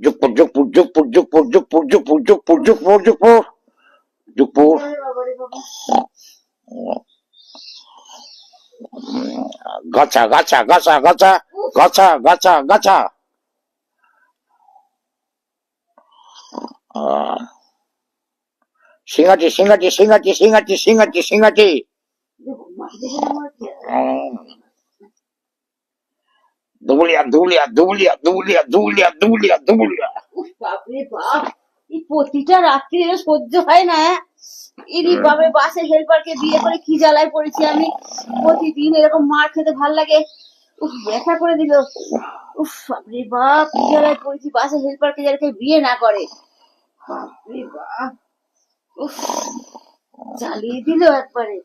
Jukpur, jukpur, jukpur, jukpur, jukpur, jukpur, jukpur, jukpur, jukpur, jukpur. Gacha, gacha, gacha, gacha, gacha, gacha, gacha. Singati, singati, singati, singati, singati, singati. Dulia, dulia, dulia, dulia, dulia, dulia, dulia. বাপরে বাপ, এই প্রতিটা রাত্রি সহ্য হয় না। ইরি বাপরে, বাসে হেল্পারকে বিয়ে করে কি জ্বালায় পড়েছি আমি। প্রতিদিন এরকম মার খেতে ভাল লাগে। উফ, ব্যথা করে দিল। উফ বাপরে বাপ, কি জ্বালায় পড়েছি। বাসে হেল্পারকে যাতে বিয়ে না করে। বাপরে বাপ, উফ, জ্বালিয়ে দিল একবারে।